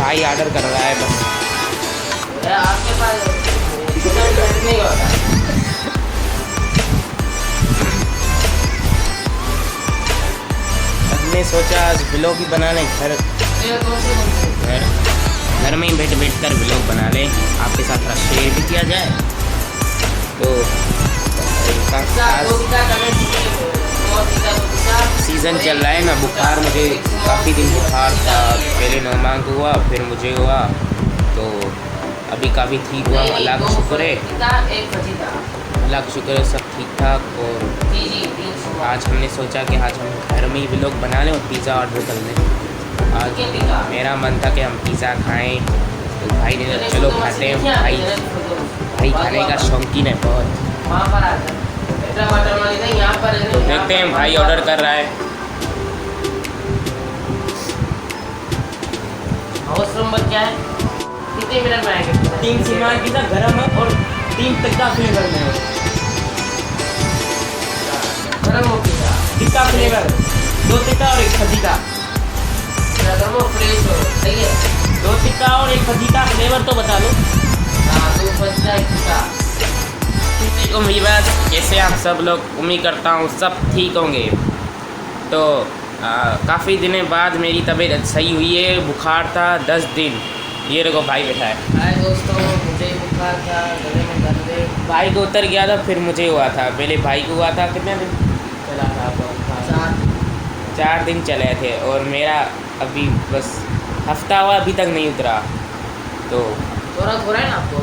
भाई ऑर्डर कर रहा है बस। आपके पास नहीं होता। हमने सोचा आज व्लॉग ही बना लें, घर में ही बैठ कर व्लॉग बना लें, आपके साथ थोड़ा शेयर भी किया जाए। तो सीज़न चल रहा है ना, बुखार मुझे काफ़ी दिन बुखार था, पहले नौमान को हुआ फिर मुझे हुआ, तो अभी काफ़ी ठीक हुआ, अल्लाह का शुक्र है, अल्लाह का शुक्र है, सब ठीक ठाक। और आज हमने सोचा कि आज हम घर में ही व्लॉग बना लें और पिज़्ज़ा ऑर्डर कर लें। आज मेरा मन था कि हम पिज़्ज़ा खाएं, तो भाई ने चलो खाते हैं। भाई खाने का शौकीन है बहुत। तो देखते हैं भाई ऑर्डर कर रहा है। हाउस नंबर क्या है? कितने मिनट में आएगा? 3 सीमान पिज़्ज़ा गरम है और 3 टिक्का फ्लेवर में है। गरम हो पिज़्ज़ा, टिक्का फ्लेवर, 2 टिक्का और 1 फजीता। गरम हो फ्रेश हो, सही है। 2 टिक्का और 1 फजीता फ्लेवर तो बता दो। हाँ, 2 फजीता 1 टिक्का। उम्मीद कैसे आप सब लोग, उम्मीद करता हूँ सब ठीक होंगे। तो काफ़ी दिनों बाद मेरी तबीयत सही हुई है, बुखार था 10 दिन। ये देखो भाई बैठा है। हाय दोस्तों, मुझे बुखार था, गले में दर्द है। भाई को उतर गया था फिर मुझे हुआ था, पहले भाई को हुआ था। कितने दिन चला था आपका? 4 दिन चले थे और मेरा अभी बस हफ्ता हुआ, अभी तक नहीं उतरा। तो थोड़ा है ना आपको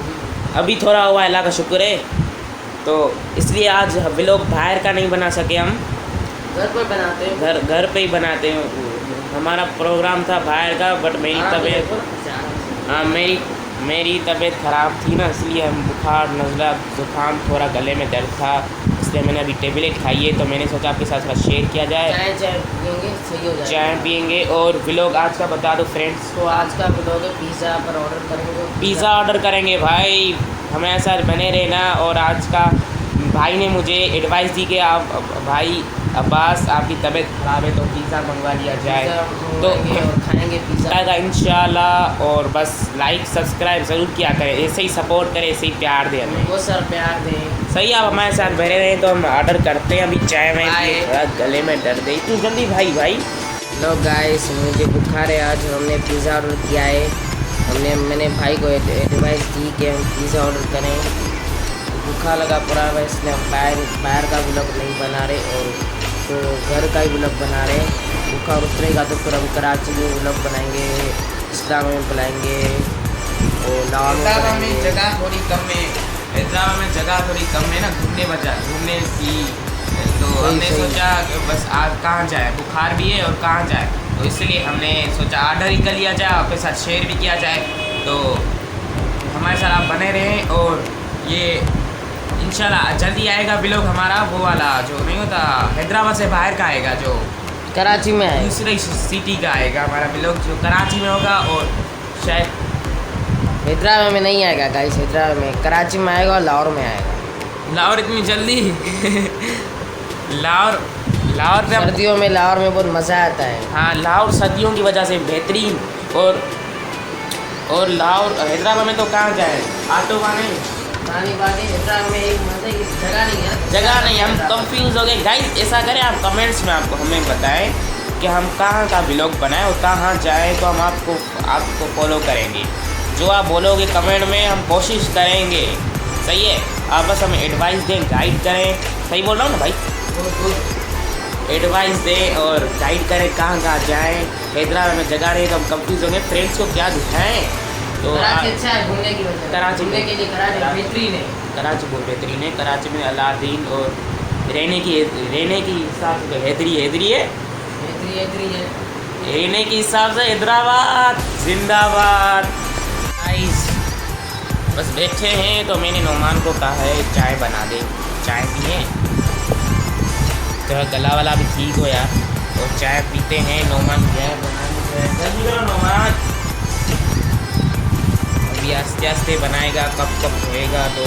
अभी थोड़ा हुआ, अल्लाह का शुक्र है। तो इसलिए आज व्लॉग बाहर का नहीं बना सके, हम घर पर बनाते हैं। घर पे ही बनाते हैं। हमारा प्रोग्राम था बाहर का, बट मेरी तबीयत, हाँ मेरी तबीयत ख़राब थी ना, इसलिए हम बुखार नज़ला ज़ुकाम थोड़ा गले में दर्द था, इसलिए मैंने अभी टेबलेट खाई है। तो मैंने सोचा आपके साथ थोड़ा शेयर किया जाए। चाय पियेंगे, सही हो जाएगा। चाय पियेंगे और व्लॉग आज का बता दो फ्रेंड्स को। आज का व्लॉग है पिज़्ज़ा पर ऑर्डर करेंगे। पिज़्ज़ा ऑर्डर करेंगे भाई, हमारे साथ बने रहना। और आज का भाई ने मुझे एडवाइस दी कि आप भाई अब्बास आपकी तबीयत ख़राब है तो पिज़्ज़ा मंगवा लिया जाए, तो खाएंगे पिज़्ज़ा का इंशाल्लाह। और बस लाइक सब्सक्राइब ज़रूर किया करें, ऐसे ही सपोर्ट करें, ऐसे ही प्यार दें हमें। वो सर प्यार दें। सही, आप हमारे साथ बने रहें। तो हम ऑर्डर करते हैं अभी चाय में, थोड़ा गले में दर्द है, इतनी जल्दी भाई। लो गाइस, मुझे बुखार है, आज हमने पिज़्ज़ा ऑर्डर किया है। मैंने भाई को एडवाइस दी कि हम पिज़्ज़ा ऑर्डर करें। बुखार लगा पड़ा है, इसलिए हम बाहर का व्लॉग नहीं बना रहे और तो घर का ही व्लॉग बना रहे हैं। बुखार उतरेगा तो फिर हम कराची में व्लॉग बनाएंगे, इस्लाम में बुलाएंगे और लाहौर में जगह थोड़ी कम है, हैदराबाद में जगह थोड़ी कम है ना घूमने की। तो हमने सोचा कि बस आज कहाँ जाए, बुखार भी है और कहाँ जाए, तो इसलिए हमने सोचा ऑर्डर ही कर लिया जाए, आपके साथ शेयर भी किया जाए। तो हमारे साथ आप बने रहें और ये इंशाल्लाह जल्दी आएगा व्लॉग हमारा, वो वाला जो नहीं होता हैदराबाद से बाहर का आएगा, जो कराची में है, दूसरी सिटी का आएगा हमारा व्लॉग, जो कराची में होगा। और शायद हैदराबाद में नहीं आएगा गाइस, हैदराबाद में, कराची में आएगा और लाहौर में आएगा। लाहौर इतनी जल्दी लाहौर पे सर्दियों में लाहौर में बहुत मज़ा आता है। हाँ, लाहौर सर्दियों की वजह से बेहतरीन। और लाहौर हैदराबाद में तो कहाँ जाए, ऑटो वाले हैदराबाद में एक मज़े की जगह नहीं, हम कंफ्यूज हो गए गाइस। ऐसा करें आप कमेंट्स में हमें बताएं कि हम कहाँ का व्लॉग बनाएं और कहाँ जाएं, तो हम आपको फॉलो करेंगे। जो आप बोलोगे कमेंट में हम कोशिश करेंगे, सही है। आप बस हमें एडवाइस दें, गाइड करें, सही बोल रहा हूँ ना भाई, एडवाइस दें और गाइड करें कहाँ जाएँ। हैदराबाद में जगह रहे तो हम कंफ्यूज होंगे, फ्रेंड्स को क्या दिखाएँ। तो कराची अच्छा है घूमने की वजह, कराची घूमने के लिए कराची बेहतरीन है। कराची बहुत बेहतरीन है। कराची में अलादीन और रहने की हिसाब से हैदरी है, रहने के हिसाब से हैदराबाद जिंदाबाद। गाइस बस बैठे हैं, तो मैंने नौमान को कहा है चाय बना दे, चाय पिए, तो गला वाला भी ठीक हो यार, और चाय पीते हैं। नौमान चाय बनाने, जल्दी करो नौमान, अभी आस्ते आस्ते बनाएगा, कब होएगा। तो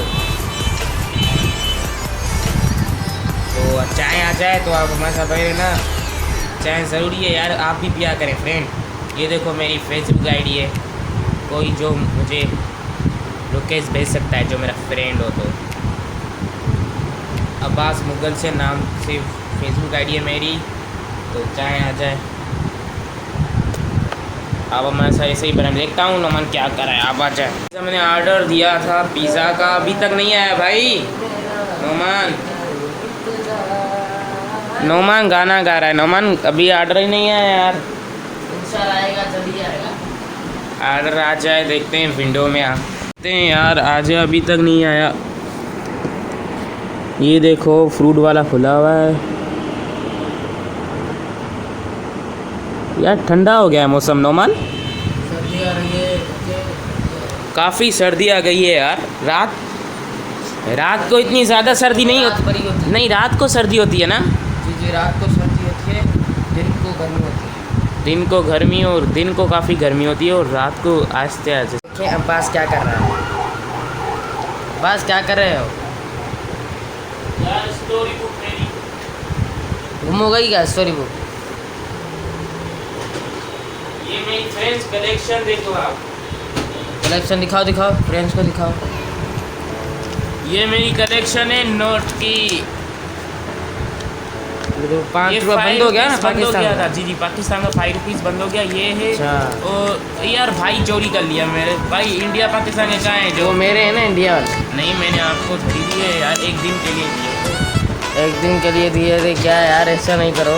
चाय आ जाए तो आप हमारे साथ रहे ना, चाय ज़रूरी है यार, आप भी पिया करें फ्रेंड। ये देखो मेरी फेसबुक आईडी है, कोई जो मुझे लोकेशन भेज सकता है, जो मेरा फ्रेंड हो। तो अब्बास मुगल से नाम से फेसबुक आईडी है मेरी, तो चाहे आ जाए। अब मैं ऐसे ही बना देखता हूँ नोमान क्या कर रहा है। आप आ जाए। मैंने ऑर्डर दिया था पिज़्ज़ा का, अभी तक नहीं आया भाई। नोमान गाना गा रहा है। नोमान अभी ऑर्डर ही नहीं आया यार। इंशाल्लाह आएगा, जल्दी आएगा। ऑर्डर आ जाए, देखते हैं विंडो में आते हैं यार। आज अभी तक नहीं आया। ये देखो फ्रूट वाला खुला हुआ है यार। ठंडा हो गया है मौसम नोमान, सर्दी आ रही है, काफ़ी सर्दी आ गई है यार। रात को इतनी ज़्यादा सर्दी नहीं होती। नहीं, रात को सर्दी होती है ना। जी, रात को सर्दी होती है, दिन को गर्मी होती है। दिन को गर्मी, और दिन को काफ़ी गर्मी होती है, और रात को आस्ते आस्ते। देखिए अब्बास क्या कर रहा है। अब्बास क्या कर रहे हो? यार स्टोरी बुक मेरी गुम हो गई क्या स्टोरी बुक? ये मेरी फ्रेंड्स कलेक्शन देखो आप। कलेक्शन दिखाओ, फ्रेंड्स को दिखाओ। ये मेरी कलेक्शन है नोट की। तो 5 रुपये बंद हो गया ना पाकिस्तान का। का। जी, पाकिस्तान का 5 रुपीज़ बंद हो गया। ये है। अच्छा। और यार भाई चोरी कर लिया मेरे भाई। इंडिया पाकिस्तान के कहाँ है जो जो मेरे हैं ना इंडिया वाले। नहीं, मैंने आपको खरीदी है यार, एक दिन के लिए दिए। एक दिन के लिए दिए थे क्या यार, ऐसा नहीं करो।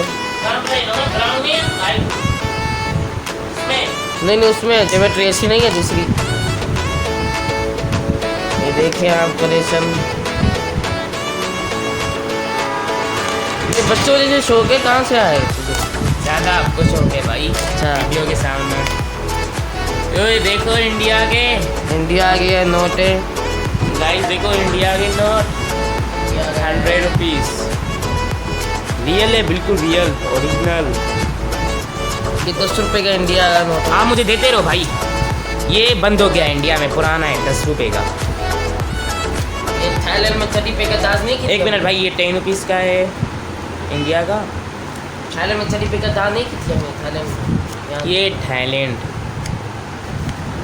नहीं, उसमें ज्योमेट्री ऐसी नहीं है, दूसरी। ये देखिए आप कलेक्शन। ये बच्चों जैसे शौक है, कहाँ से आए? ज़्यादा आपको शौक है भाई। अच्छा। वीडियो के सामने ये देखो इंडिया के नोट है। गाइस, देखो इंडिया के नोट 100 रुपीज़। रियल है, बिल्कुल रियल ओरिजिनल। ये 10 रुपये का इंडिया का नोट है। आप मुझे देते रहो भाई। ये बंद हो गया इंडिया में, पुराना है 10 रुपये का। ये थाईलैंड में 30 रुपये का दाज नहीं किया। एक मिनट भाई, ये 10 रुपीज़ का है इंडिया का। थाईलैंड में 30 रुपये का दाज नहीं किया हमने थाईलैंड में।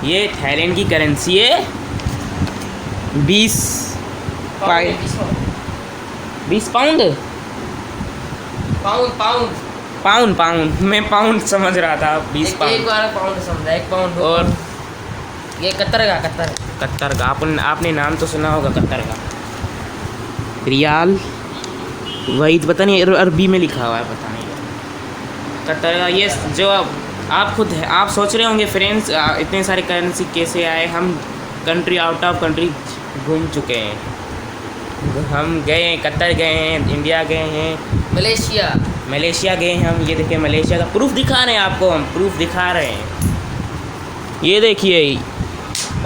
ये थाईलैंड की करेंसी है। 20 पाउंड। पाउंड मैं पाउंड समझ रहा था। 20 एक पाउंड। बार पाउंड समझा, 1 पाउंड। और ये कतर का। आपने नाम तो सुना होगा कतर का। रियाल, वही पता नहीं, अरबी में लिखा हुआ है, पता नहीं कतर का। ये जो आप खुद है, आप सोच रहे होंगे फ्रेंड्स इतने सारे करेंसी कैसे आए। हम कंट्री आउट ऑफ कंट्री घूम चुके हैं। हम गए हैं, कतर गए हैं, इंडिया गए हैं, मलेशिया गए हैं हम। ये देखिए मलेशिया का प्रूफ दिखा रहे हैं आपको, हम प्रूफ दिखा रहे हैं। ये देखिए।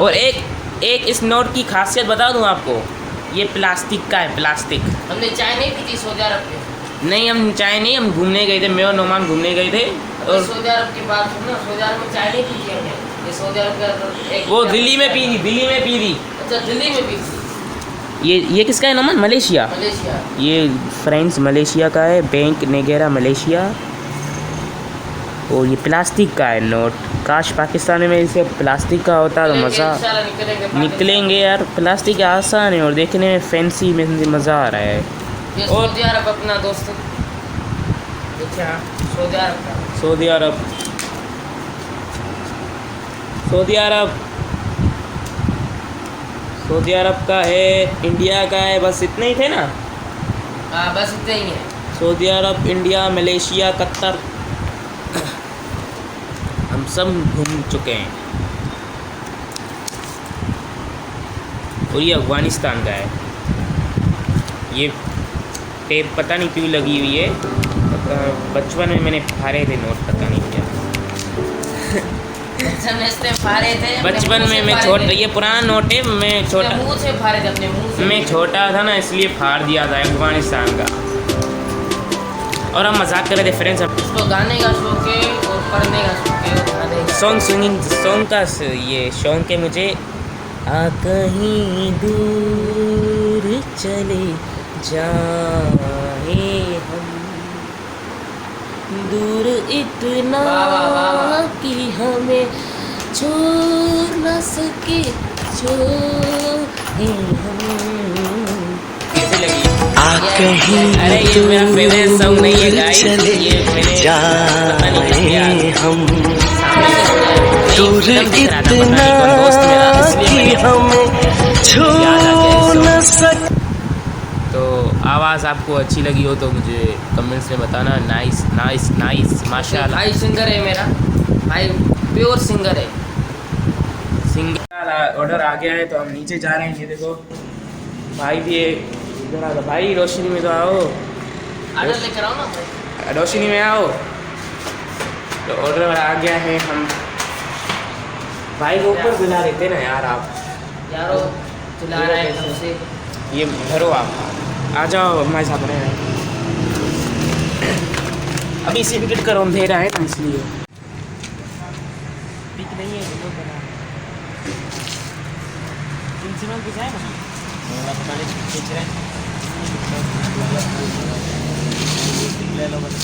और एक इस नोट की खासियत बता दूं आपको, ये प्लास्टिक का है, प्लास्टिक। हमने चाय नहीं पी थी सऊदी अरब में। नहीं, हम चाय नहीं, हम घूमने गए थे, मैं और नोमान घूमने गए थे। और सऊदी अरब की बात सुनो, सऊदी अरब में चाय नहीं पी थी हमने। ये सऊदी अरब का एक वो दिल्ली में पी थी। अच्छा, दिल्ली में पी थी। ये किसका है नोमान? मलेशिया। ये फ्रेंड्स मलेशिया का है, बैंक नेगेरा मलेशिया। और ये प्लास्टिक का है नोट। काश पाकिस्तान में इसे प्लास्टिक का होता तो मज़ा। निकलेंगे यार। प्लास्टिक आसान है और देखने में फैंसी में मज़ा आ रहा है। ये और सऊदी अरब अपना दोस्त देखिए, सऊदी अरब का है, इंडिया का है, बस इतने ही थे ना। हाँ, बस इतने ही है। सऊदी अरब, इंडिया, मलेशिया, कतर, हम सब घूम चुके हैं। और ये अफगानिस्तान का है। ये टेप पता नहीं क्यों लगी हुई है। बचपन में मैंने फाड़े थे नोट, पता नहीं क्या। बचपन में मैं छोटा, ये पुराना नोट है, मैं छोटा, मुंह से फाड़े थे अपने मुंह से। मैं छोटा था ना, इसलिए फाड़ दिया था अफगानिस्तान का। और हम मजाक कर रहे थे फ्रेंड्स। इसको गाने का शौक है और पढ़ने का शौक है और खाने का। सॉन्ग का ये शौक है मुझे। आ कहीं दूर चले जाए हम, दूर इतना कि हमें छोड़ न सके कैसे लगी? अरे ये मेरा फेवरेट सॉन्ग नहीं है गाइस, ये मैंने पता नहीं किस लिए हम दूर इतना कि हमें छू न सके। तो आवाज़ आपको अच्छी लगी हो तो मुझे कमेंट्स में बताना। नाइस नाइस नाइस माशाल्लाह। भाई सिंगर है मेरा भाई, प्योर सिंगर है। सिंगर ऑर्डर आ गया है तो हम नीचे जा रहे हैं। ये देखो भाई भी इधर आ, भाई रोशनी में तो आओ, ऑर्डर लेकर आओ ना भाई। रोशनी में आओ। तो ऑर्डर आ गया है, हम भाई को ऊपर बुला लेते ना यार। आप यारो चिल्ला रहा है कब से। ये भरो, आप आ जाओ हमारे साथ रहे। अभी इसी विकेट का रोम दे रहा है ना, इसलिए पिक नहीं है। प्रिंसिपल कुछ है ना, पता नहीं पूछ रहे हैं। ले लो भाई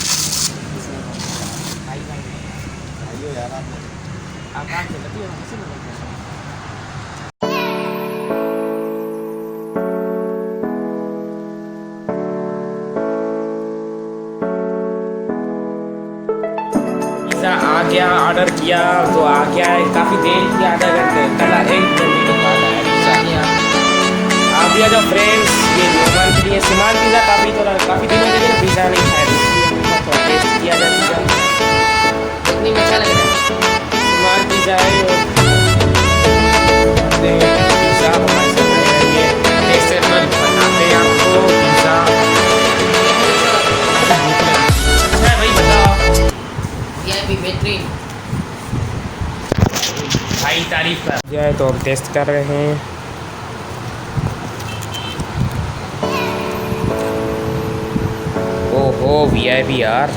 यार, आप काम से लगी हो किसी में। पिज़्ज़ा आ गया, ऑर्डर किया तो आ गया है। काफ़ी देर की, आधा घंटे कला 1 घंटे के बाद आया पिज़्ज़ा। आप भी आ जाओ फ्रेंड्स। ये रोमान के लिए सीमान पिज़्ज़ा काफ़ी दिनों के लिए पिज़्ज़ा नहीं खाया, थोड़ा टेस्ट किया जाए पिज़्ज़ा। कितनी अच्छा लग रहा है। सीमान पिज़्ज़ा है पिज़्ज़ा हमारे साथ है। ये टेस्ट बताते हैं आपको पिज़्ज़ा अच्छा है भाई, बताओ। ये भी बेहतरीन भाई तारीफ कर दिया है तो हम टेस्ट कर रहे हैं। ओहो VIP यार,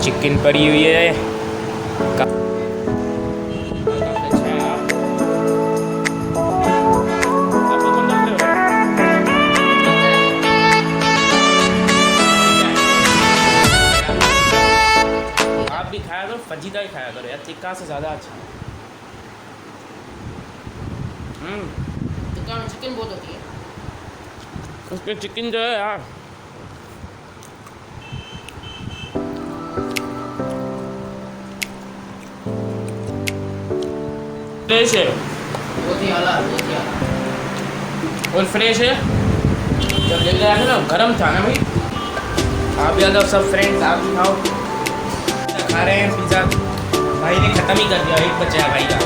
चिकन पड़ी हुई है। आप भी खाया करो, फजीदा ही खाया करो यार, टिक्का से ज़्यादा अच्छा। टिक्का में चिकन बहुत होती है। उसके चिकन जो है यार फ्रेश है, बहुत ही आला, बहुत ही आला। और फ्रेश है। जब लेकर आया था ना गर्म था ना भाई। आप भी आ जाओ सब फ्रेंड्स, आप भी खाओ। खा रहे हैं पिज़्ज़ा, भाई ने ख़त्म ही कर दिया, एक बचा है भाई का।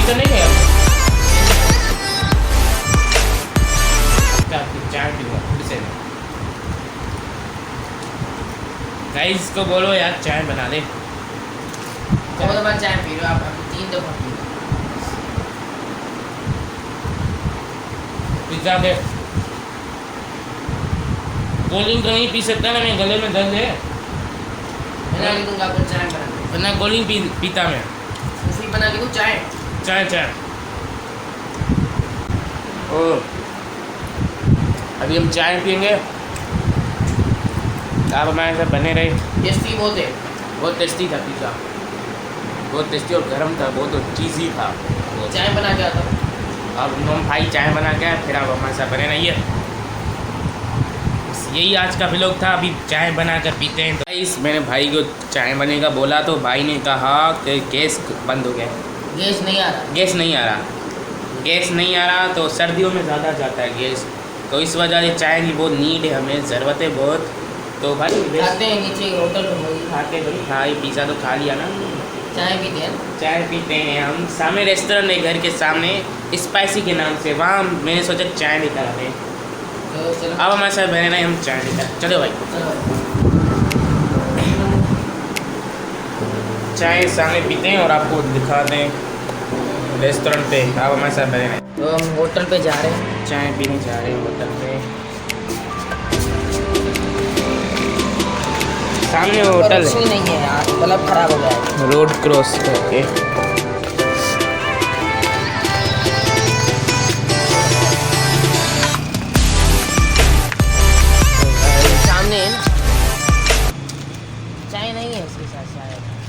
तो नहीं है चाय पीऊँगा फिर से। गाइस को बोलो यार चाय बना दे। बहुत दफा चाय पी रहे हो आप, अभी 3 दफा पी रहे हो। पिज़्ज़ा के कोल्ड ड्रिंक तो नहीं पी सकता ना, मेरे गले में दर्द है। बना के दूंगा आपको चाय बना के। वरना कोल्ड ड्रिंक पीता मैं। सूफी बना के दूँ चाय। चाय और अभी हम चाय पियेंगे। आप हमारे साथ बने रहे। टेस्टी बहुत है। बहुत टेस्टी था पिज़्ज़ा, बहुत टेस्टी और गर्म था, बहुत चीज़ी था। चाय बना के आता हूँ। अब हम भाई चाय बना के आए, फिर आप हमारे साथ बने रहिए। बस यही आज का व्लॉग था। अभी चाय बना कर पीते हैं। तो इस मैंने भाई को चाय बनने का बोला तो भाई ने कहा कि गैस बंद हो गया, गैस नहीं आ रहा। गैस नहीं आ रहा तो सर्दियों में ज़्यादा जाता है गैस। तो इस वजह से चाय की बहुत नीड है, हमें ज़रूरत है बहुत। तो भाई खाते हैं नीचे होटल में, वही खाते भाई, भाई पिज़्ज़ा तो खा लिया ना, चाय पीते हैं। चाय पीते हैं हम। सामने रेस्टोरेंट है घर के सामने, स्पाइसी के नाम से, वहाँ मैंने सोचा चाय लेकर आते हैं। तो चलो अब हमारे साथ बने रहे, हम चाय लेकर। चलो भाई चलो। चाय सामने पीते हैं और आपको दिखाते हैं रेस्टोरेंट पे। आप हमारे साथ बने रहे। तो हम होटल पे जा रहे हैं। चाय पीने जा रहे हैं होटल पे। सामने होटल रोशनी है, नहीं है यार, बल्ब खराब हो गया है। रोड क्रॉस करके। सामने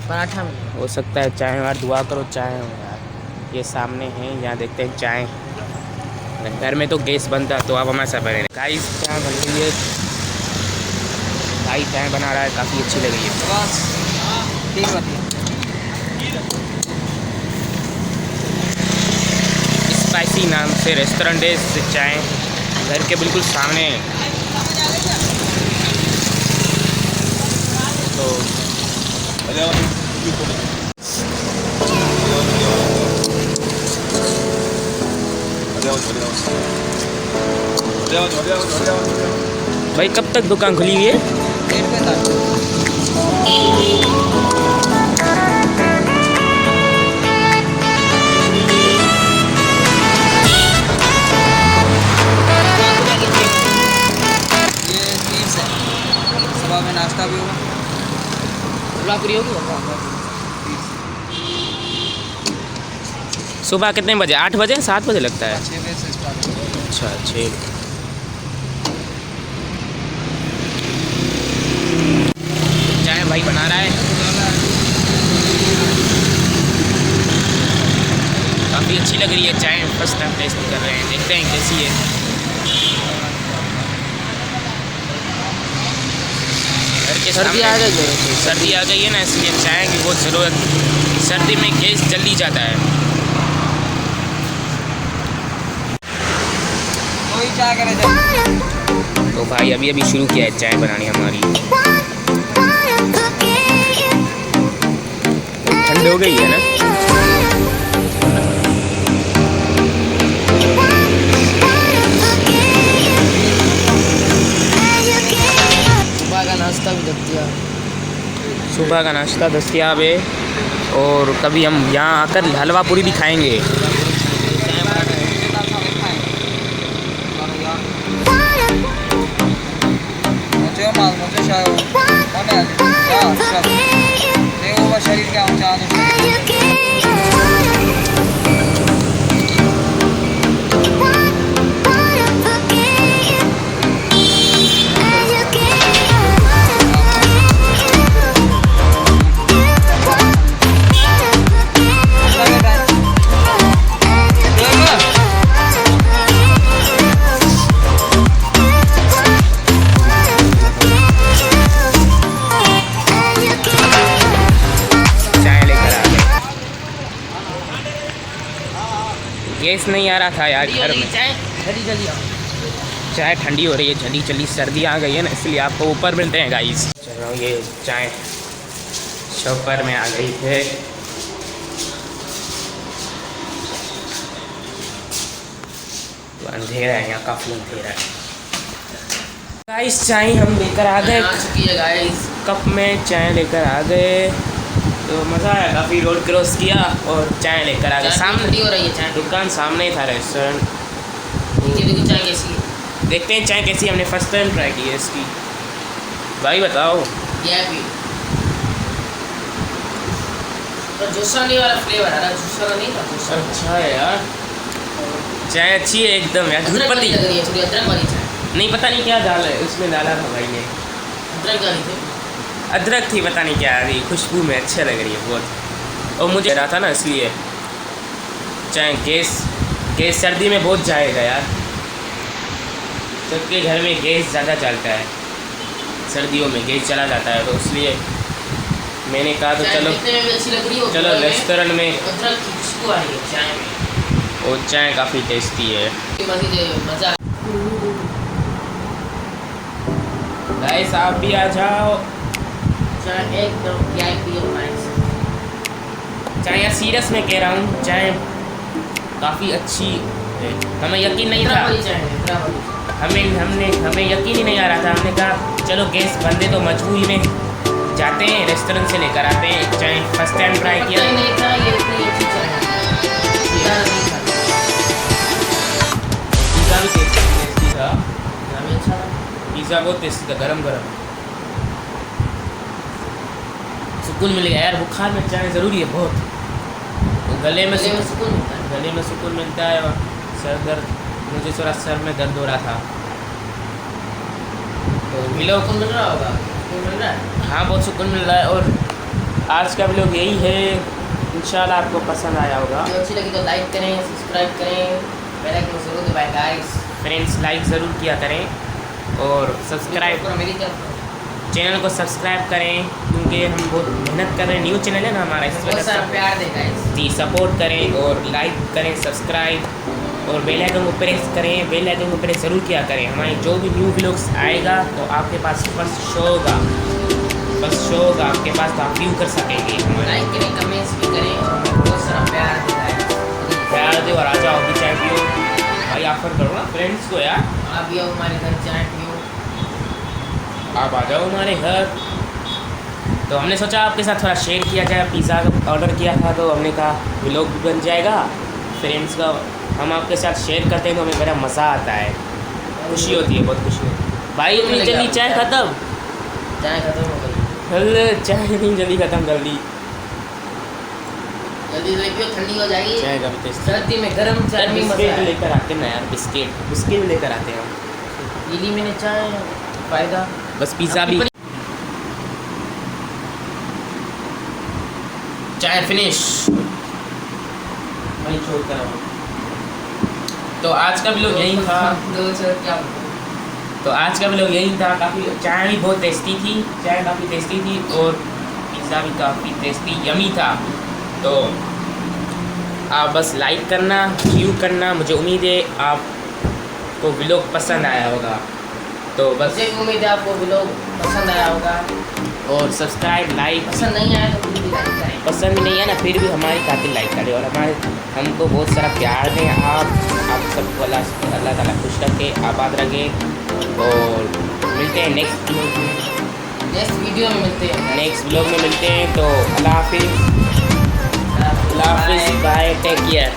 पराठा मिलेगा। हो सकता है चाय यार, दुआ करो चाय हो यार। ये सामने है, यहाँ देखते हैं चाय। घर में तो गैस बनता तो आप हमारे साथ बने। गाइस चाय बन रही है, भाई चाय बना रहा है, काफ़ी अच्छी लग रही है। स्पाइसी नाम से रेस्टोरेंट है, चाय घर के बिल्कुल सामने है। तो भाई कब तक दुकान खुली हुई है? 1:45। सुबह में नाश्ता भी होगा। पूरी होगी। सुबह कितने बजे? 8 बजे 7 बजे लगता है। 6 बजे से स्टार्ट होगा। अच्छा 6। चाय भाई बना रहा है, काफ़ी अच्छी लग रही है चाय। फर्स्ट टाइम टेस्ट कर रहे हैं, देखते हैं कैसी है। घर के सर्दी सामने- आ गई है। सर्दी आ गई है ना, इसलिए चाय की बहुत ज़रूरत। सर्दी में गैस जल्दी जाता है। कोई चाय करे जाए। तो भाई अभी अभी शुरू किया है चाय बनानी हमारी। ठंड हो गई है ना। सुबह का नाश्ता भी रख दिया। सुबह का नाश्ता दस्तयाब है, और कभी हम यहाँ आकर हलवा पूरी भी खाएंगे। मुझे शायद शरीर क्या ऊंचा गैस नहीं आ रहा था यार घर में। चाय जल्दी चाय ठंडी हो रही है, जल्दी जल्दी सर्दी आ गई है ना, इसलिए आपको ऊपर मिलते हैं गाइस। चलो ये चाय शॉपर में आ गई है। तो अंधेरा है यहाँ, काफ़ी अंधेरा है। गाइस चाय हम लेकर आ गए, गाइस। कप में चाय लेकर आ गए। तो मज़ा आया, काफ़ी रोड क्रॉस किया और चाय लेकर आ गए। सामने हो रही है चाय। दुकान सामने ही था रेस्टोरेंट। देखो चाय कैसी है। देखते हैं चाय कैसी है, हमने फर्स्ट टाइम ट्राई की है इसकी। भाई बताओ। ये भी तो जूसानी वाला फ्लेवर है ना, जूसा नहीं था जूसा। अच्छा है यार, चाय अच्छी है एकदम यार। दूध पत्ती लग रही है थोड़ी, अदरक वाली चाय। नहीं, पता नहीं क्या डाला है उसमें, डाला था भाई ने। अदरक डाली थी। अदरक थी, पता नहीं क्या आ रही, खुशबू में अच्छी लग रही है बहुत। और मुझे रहा था ना इसलिए। चाय गैस सर्दी में बहुत जाएगा यार, सबके घर में गैस ज़्यादा चलता है, सर्दियों में गैस चला जाता है, तो इसलिए मैंने कहा तो चलो चलो रेस्टोरेंट में। अदरक की खुशबू आ रही है चाय में, और चाय काफ़ी टेस्टी है। मज़ा। गाइस आप भी आ जाओ। चाय एकदम VIP और नाइस। चाय यार सीरियस में कह रहा हूँ, चाय काफ़ी अच्छी है। हमें यकीन नहीं था, हमें यकीन ही नहीं आ रहा था। हमने कहा चलो गैस बंदे तो मजबूरी में जाते हैं, रेस्टोरेंट से लेकर आते हैं चाय। फर्स्ट टाइम ट्राई किया। नहीं था ये इतनी अच्छी चाय है। पिज़्ज़ा भी टेस्टी था, अच्छा पिज़्ज़ा बहुत टेस्टी था, गरम गरम। सुकून मिल गया यार, बुखार में चाय ज़रूरी है बहुत। तो गले में सुकून मिलता है। गले में सुकून मिलता है। और सर दर्द, मुझे थोड़ा सर में दर्द हो रहा था, तो मिलो। सुकून मिल रहा होगा, सुकून मिल रहा है। हाँ बहुत सुकून मिल रहा है। और आज का ब्लॉग यही है, इंशाल्लाह आपको पसंद आया होगा। वीडियो अच्छी लगी तो लाइक करें, सब्सक्राइब करें, बेल आइकन जरूर दबाएं गाइस। फ्रेंड्स लाइक ज़रूर किया करें और सब्सक्राइब, मेरी तरफ चैनल को सब्सक्राइब करें क्योंकि हम बहुत मेहनत कर रहे हैं, न्यू चैनल है ना हमारा, इस बहुत वजह सारा से प्यार दें गाइस। जी सपोर्ट करें और लाइक करें, सब्सक्राइब और बेल आइकन को प्रेस करें। बेल आइकन को प्रेस ज़रूर किया करें, हमारे जो भी न्यू व्लॉग्स आएगा तो आपके पास फर्स्ट शो होगा, आपके पास, तो आप व्यू कर सकेंगे हमारा। लाइक करें, कमेंट्स भी करें और बहुत सारा प्यार दें गाइस। प्यार दे और आ जाओ भी चाय पियो भाई, ऑफर करो ना फ्रेंड्स को यार, आप भी आओ हमारे घर चाय पियो। आप आ जाओ हमारे घर। तो हमने सोचा आपके साथ थोड़ा शेयर किया जाए, पिज़्ज़ा का ऑर्डर किया था तो हमने कहा व्लॉग भी बन जाएगा, फ्रेंड्स का हम आपके साथ शेयर करते हैं तो हमें बड़ा मज़ा आता है, खुशी होती है, बहुत खुशी होती है। भाई इतनी जल्दी चाय ख़त्म, चाय खत्म हो गई, अरे चाय इतनी जल्दी ख़त्म कर दी, जल्दी जल्दी पियो, ठंडी हो जाएगी। चाय का भी टेस्ट। सर्दी में गर्म चाय में मजा बिस्किट है। लेकर आते हैं ना यार, बिस्किट भी लेकर आते हैं हम। पीली मैंने चाय, फायदा बस पिज़्ज़ा भी, चाय फिनिश वही छोड़ कर आओ। तो आज का व्लॉग यही था, तो आज का व्लॉग यही था। काफ़ी चाय भी बहुत टेस्टी थी, चाय काफ़ी टेस्टी थी और पिज़्ज़ा भी काफ़ी टेस्टी यमी था। तो आप बस लाइक करना, व्यू करना, मुझे उम्मीद है आपको व्लॉग पसंद आया होगा। तो बस मुझे भी उम्मीद है आपको व्लॉग पसंद आया होगा, और सब्सक्राइब, लाइक, पसंद नहीं आया तो फिर भी लाइक करें। पसंद नहीं है ना फिर भी हमारी खातिर लाइक करें और हमारे हमको बहुत सारा प्यार दें। आप सबको अल्लाह ताला खुश रखे, आबाद रखे और मिलते हैं नेक्स्ट वीडियो में मिलते हैं। नेक्स्ट व्लॉग में मिलते हैं। तो अल्लाह हाफिज़, बाय, टेक केयर।